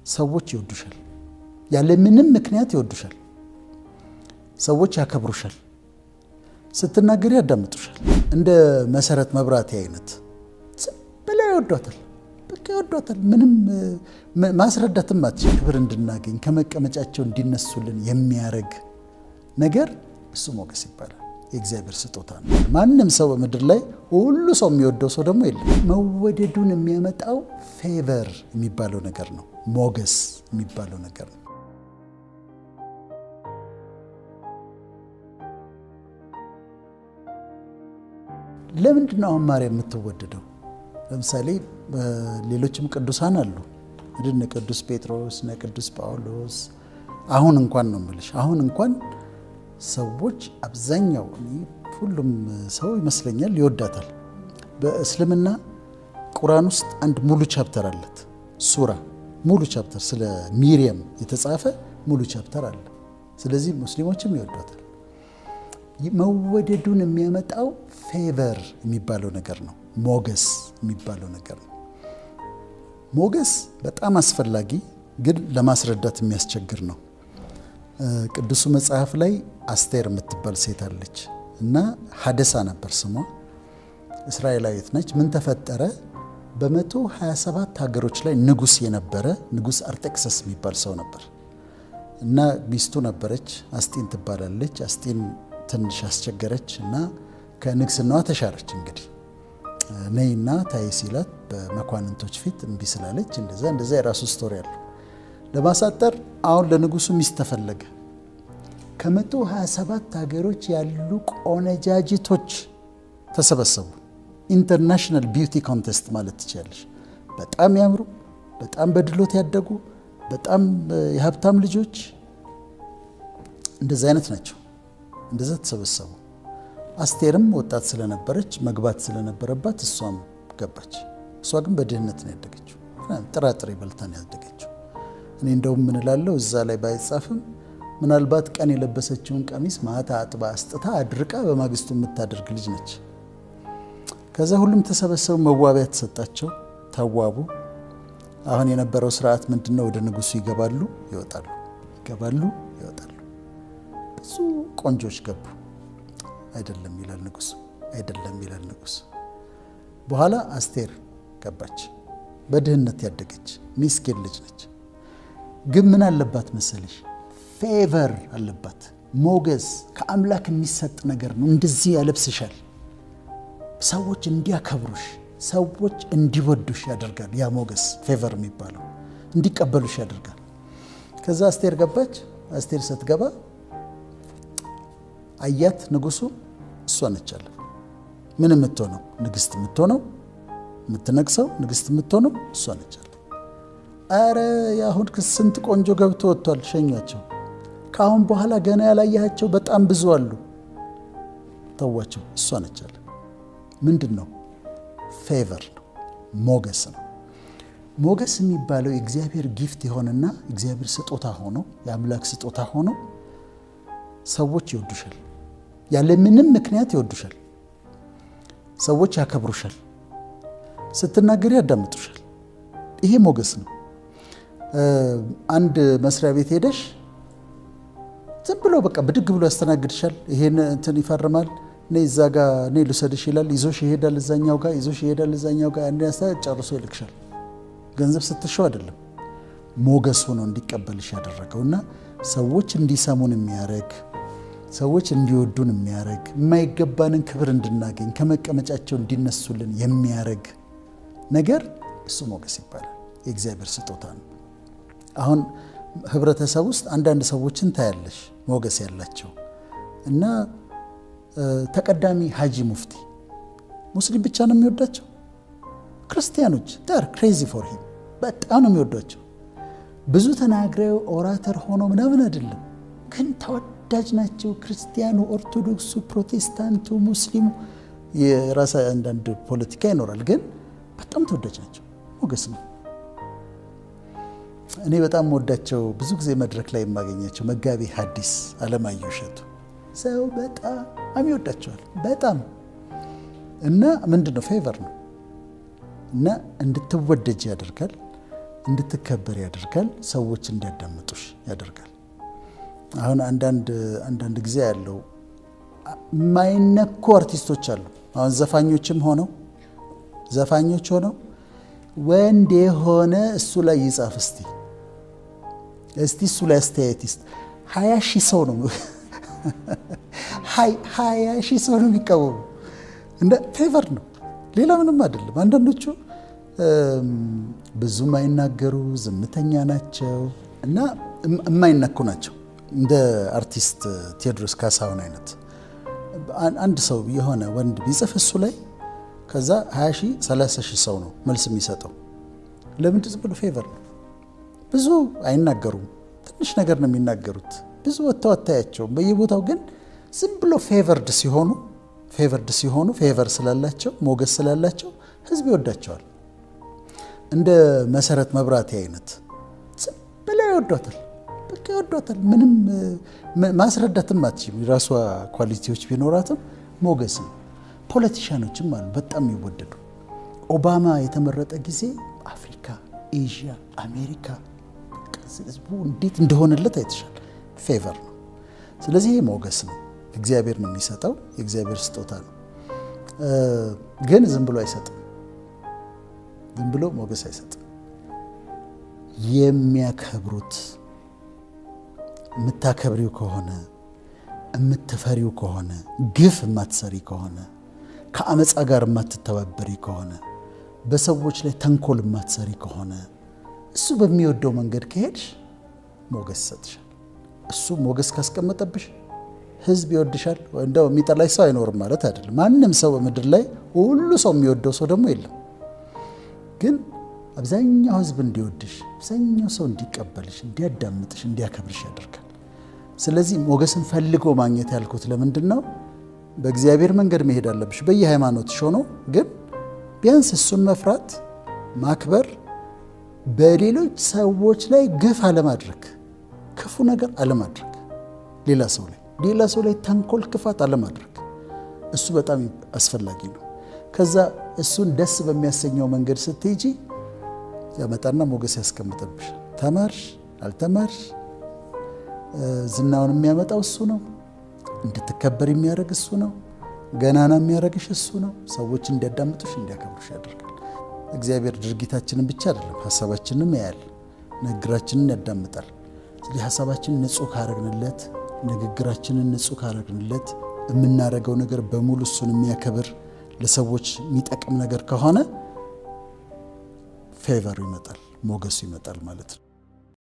ሰዎች ይወዱሻል ያለ ምንም ምክንያት ይወዱሻል ሰዎች ያከብሩሻል ስትናገሪ ያዳምጡሻል እንደ መሰረት መብራት አይነት በላ ይወዷታል በቃ ይወዷታል ምንም ማስረዳትም አትችል ክብር እንድናገኝ ከመቀመጫቸው እንዲነሱልን የሚያረግ ነገር እሱ ሞገስ ይባላል የእግዚአብሔር ስጦታ ነው ማንንም ሰው በመድር ላይ ሁሉ ሰው የሚወደው ሰው ደግሞ የለም መወደዱን የሚያመጣው ፌቨር የሚባለው ነገር ነው ሞገስ የሚባለው ነገር ነው ለምንድነው ማርያም የምትወደደው ለምሳሌ ሌሎችም ቅዱሳን አሉ እንደነ ቅዱስ ጴጥሮስ እና ቅዱስ ጳውሎስ አሁን እንኳን ነው ማለት አሁን እንኳን ሰዎች አብዛኛው ሁሉም ሰው ይመስለኛል ይወዳታል በእስልምና ቁርአን ውስጥ አንድ ሙሉ ቻፕተር አለት ሱራ ሙሉ ቻፕተር ስለ ሚሪያም የተጻፈ ሙሉ ቻፕተር አለ ስለዚህ ሙስሊሞችም ይወዷታል መወደዱን የሚያመጣው ፌቨር የሚባለው ነገር ነው ሞገስ የሚባለው ነገር ነው ሞገስ በጣም አስፈላጊ ግን ለማስረዳት የሚያስቸግር ነው ቅዱስ መጽሐፍ ላይ አስቴር የምትባል ሴት አለች እና ሐደሳ ነበር ስሟ እስራኤላዊት ነች ምን ተፈጠረ በ127 ሀገሮች ላይ ንጉስ የነበረ ንጉስ አርጤክስስ የሚባል ሰው ነበር እና ሚስቱ ነበረች አስጢን ትባላለች አስጢን ትንሽ አስቸገረች እና ከንግስናዋ ተሻረች እንግዲህ ነይና ታይሲላት በመኳንንቶች ፊት እንቢ ስላለች እንደዛ የራሱ ስቶሪ አለ ለማሳጠር አሁን ለንጉሱ ሚስት ተፈለገ ከ127 ሀገሮች ያሉ ቆነጃጅቶች ተሰበሰቡ ኢንተርናሽናል ቢዩቲ ኮንቴስት ማለት ትችላለሽ በጣም ያምሩ በጣም በድሎት ያደጉ በጣም የሀብታም ልጆች እንደዛ አይነት ናቸው እንደዛ ተሰበሰቡ አስቴርም ወጣት ስለነበረች መግባት ስለነበረባት እሷም ገባች እሷ ግን በድህነት ነው ያደገችው ጥራጥሬ በልታ ነው ያደገችው እኔ እንደውም ምን እላለሁ እዛ ላይ ባይጻፍም ምናልባት ቀን የለበሰችውን ቀሚስ ማታ አጥባ አስጥታ አድርቃ በማግስቱ የምታደርግ ልጅ ነች ከዛ ሁሉም ተሰበሰቡ መዋቢያ ተሰጣቸው ተዋቡ አሁን የነበረው ስርዓት ምንድነው ወደ ንጉሱ ይገባሉ ይወጣሉ ብዙ ቆንጆች ገቡ አይደለም ይላል ንጉስ በኋላ አስቴር ገባች በድህነት ያደገች ሚስኪን ልጅ ነች ግን ምን አለባት መሰለሽ ፌቨር አለባት ሞገስ ከአምላክ የሚሰጥ ነገር ነው እንደዚህ ያለብስሻል ሰዎች እንዲያከብሩሽ ሰዎች እንዲወዱሽ ያደርጋል ያ ሞገስ ፌቨር የሚባለው እንዲቀበሉሽ ያደርጋል ከዛ አስቴር ገባች አስቴር ስትገባ አያት ንጉሱ እሷ ነች አለ ምን የምትሆነው ንግስት የምትሆነው የምትነግሰው ንግስት የምትሆነው እሷ ነች አለ አረ ያሁን ስንት ቆንጆ ገብቶ ወጥቷል ሸኛቸው ካሁን በኋላ ገና ያላያቸው በጣም ብዙ አሉ ተዋቸው እሷ ነች አለ ምንድነው ፌቨር ነው ሞገስ ነው ሞገስ የሚባለው የእግዚአብሔር ጊፍት የሆነና እግዚአብሔር ስጦታ ሆኖ የአምላክ ስጦታ ሆኖ ሰዎች ይወዱሻል ያለ ምንም ምክንያት ይወዱሻል ሰዎች ያከብሩሻል ስትናገሪ ያዳምጡሻል ይሄ ሞገስ ነው አንድ መስሪያ ቤት ሄደሽ ዝም ብሎ በቃ ብድግ ብሎ ያስተናግድሻል ይሄን እንትን ይፈርማል ነይ ዛጋ ነይ ልሰድሽ ይላል ይዞሽ ይሄዳል እዛኛው ጋር አንድ ጨርሶ ይልክሻል ገንዘብ ስትሸው አይደለም ሞገስ ሆኖ እንዲቀበልሽ ያደረገውና ሰዎች እንዲሰሙን የሚያረግ ሰዎች እንዲወዱን የሚያረግ የማይገባንን ክብር እንድናገኝ ከመቀመጫቸው እንዲነሱልን የሚያረግ ነገር እሱ ሞገስ ይባላል የእግዚአብሔር ስጦታ ነው አሁን ህብረተሰብ ውስጥ አንዳንድ ሰዎችን ታያለሽ ሞገስ ያላቸው እና ተቀዳሚ ሀጂ ሙፍቲ ሙስሊም ብቻ ነው የሚወዳቸው ክርስቲያኖች ዳር ክሬዚ ፎር ሂም በጣም ነው የሚወዷቸው ብዙ ተናግረው ኦራተር ሆኖ ምናምን አይደለም ግን ተወዳጅ ናቸው ክርስቲያኑ ኦርቶዶክሱ ፕሮቴስታንቱ ሙስሊሙ የራሳ አንዳንድ ፖለቲካ ይኖራል ግን በጣም ተወዳጅ ናቸው ሞገስ ነው እኔ በጣም ወዳቸው ብዙ ጊዜ መድረክ ላይ የማገኛቸው መጋቢ ሐዲስ አለማየሁ እሸቱ ሰው በጣም ይወዳቸዋል በጣም እና ምንድነው ፌቨር ነው እና እንድትወደጅ ያደርጋል እንድትከበር ያደርጋል። ሰዎች እንዲያዳምጡሽ ያደርጋል። አሁን አንዳንድ ጊዜ ያለው ማይነኩ አርቲስቶች አሉ። አሁን ዘፋኞች ሆነው ወንድ የሆነ እሱ ላይ ይጻፍ እስቲ እሱ ላይ አስተያየት ይስጥ 20,000 ሰው ነው 20,000 ሰው ነው የሚቃወሙ። እንደ ፌቨር ነው፣ ሌላ ምንም አይደለም። አንዳንዶቹ ብዙም አይናገሩ ዝምተኛ ናቸው እና የማይነኩ ናቸው። እንደ አርቲስት ቴዎድሮስ ካሳሁን አይነት አንድ ሰው የሆነ ወንድ ቢጽፍ እሱ ላይ ከዛ 20,000 30,000 ሰው ነው መልስ የሚሰጠው። ለምን? ዝም ብሎ ፌቨር ነው። ብዙ አይናገሩም፣ ትንሽ ነገር ነው የሚናገሩት። ብዙ ወጣታያቸው በየቦታው ግን ዝም ብሎ ፌቨርድ ሲሆኑ ፌቨር ስላላቸው ሞገስ ስላላቸው ህዝብ ይወዳቸዋል። እንደ መሰረት መብራቴ አይነት ዝም ብለው ይወዷታል። በቃ ይወዷታል። ምንም ማስረዳትም አትችልም። የራሷ ኳሊቲዎች ቢኖራትም ሞገስ ነው። ፖለቲሻኖችም አሉ በጣም ይወደዱ። ኦባማ የተመረጠ ጊዜ አፍሪካ፣ ኤዥያ፣ አሜሪካ ህዝቡ እንዴት እንደሆነለት አይተሻል። ፌቨር ነው። ስለዚህ ይሄ ሞገስ ነው። እግዚአብሔር ነው የሚሰጠው፣ የእግዚአብሔር ስጦታ ነው። ግን ዝም ብሎ አይሰጥም። ዝም ብሎ ሞገስ አይሰጥም። የሚያከብሩት የምታከብሪው ከሆነ የምትፈሪው ከሆነ ግፍ የማትሰሪ ከሆነ ከአመፃ ጋር የማትተባበሪ ከሆነ በሰዎች ላይ ተንኮል የማትሰሪ ከሆነ እሱ በሚወደው መንገድ ከሄድሽ ሞገስ ይሰጥሻል። እሱ ሞገስ ካስቀመጠብሽ ህዝብ ይወድሻል። እንደው የሚጠላሽ ሰው አይኖርም ማለት አይደለም። ማንም ሰው በምድር ላይ ሁሉ ሰው የሚወደው ሰው ደግሞ የለም። ግን አብዛኛው ህዝብ እንዲወድሽ፣ አብዛኛው ሰው እንዲቀበልሽ፣ እንዲያዳምጥሽ፣ እንዲያከብርሽ ያደርጋል። ስለዚህ ሞገስን ፈልጎ ማግኘት ያልኩት ለምንድን ነው? በእግዚአብሔር መንገድ መሄድ አለብሽ። በየሃይማኖትሽ ሆኖ ግን ቢያንስ እሱን መፍራት፣ ማክበር፣ በሌሎች ሰዎች ላይ ግፍ አለማድረግ፣ ክፉ ነገር አለማድረግ፣ ሌላ ሰው ላይ ተንኮል፣ ክፋት አለማድረግ፣ እሱ በጣም አስፈላጊ ነው። ከዛ እሱን ደስ በሚያሰኘው መንገድ ስትሄጂ ያመጣና ሞገስ ያስቀምጥብሽ። ተማርሽ አልተማርሽ ዝናውን የሚያመጣው እሱ ነው። እንድትከበር የሚያደርግ እሱ ነው። ገናና የሚያደርግሽ እሱ ነው። ሰዎች እንዲያዳምጡሽ፣ እንዲያከብሩሽ ያደርጋል። እግዚአብሔር ድርጊታችንን ብቻ አይደለም ሐሳባችንንም ያያል፣ ንግግራችንን ያዳምጣል። ስለዚህ ሐሳባችንን ንጹህ ካረግንለት፣ ንግግራችንን ንጹህ ካረግንለት፣ የምናደርገው ነገር በሙሉ እሱን የሚያከብር ለሰዎች የሚጠቅም ነገር ከሆነ ፌቨሩ ይመጣል፣ ሞገሱ ይመጣል ማለት ነው።